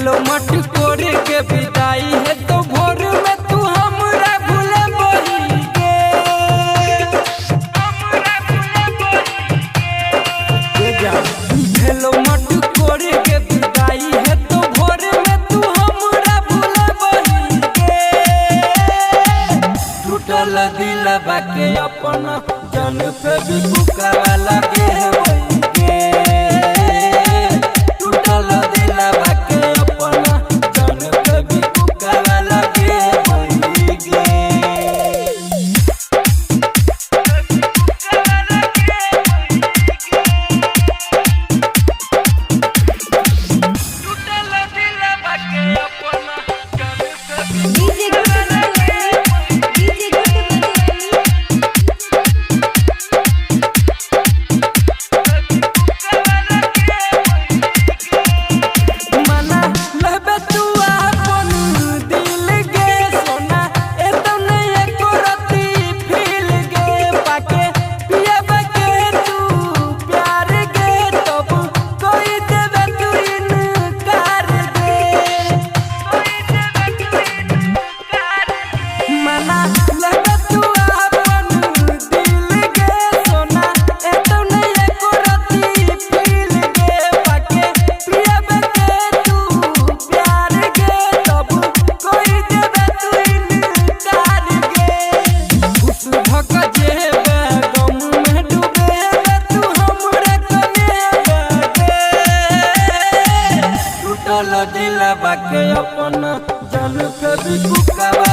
भेलो मट कोर के विदाई है तो भोर में तू हमरा भूले बही के भेलो मट कोर के विदाई है तो भोर में तू हमरा भूले बही के टूटल दिल बाके अपना जन पे भी बुकावा लगे है वही के टूटल दिल बाके अपना जन पे भी बुकावा लगे है वही के टूटल दिल बाके अपना जन पे भी मना लहबे तू अपन दिल गे सोना ए तो नहीं एको रती फील गे पाके पियबे के तू प्यार गे तब कोई देबे तू इनकार गे मना लहबे तू अपन दिल गे सोना ए तो नहीं एको रती फील गे पाके पियबे के तू प्यार गे तब कोई देबे तू इनकार गे खुश भक जेबे गम में डूबे तू हमरे कने गे टूटल दिल बाके अपना जन पे भी बुकावा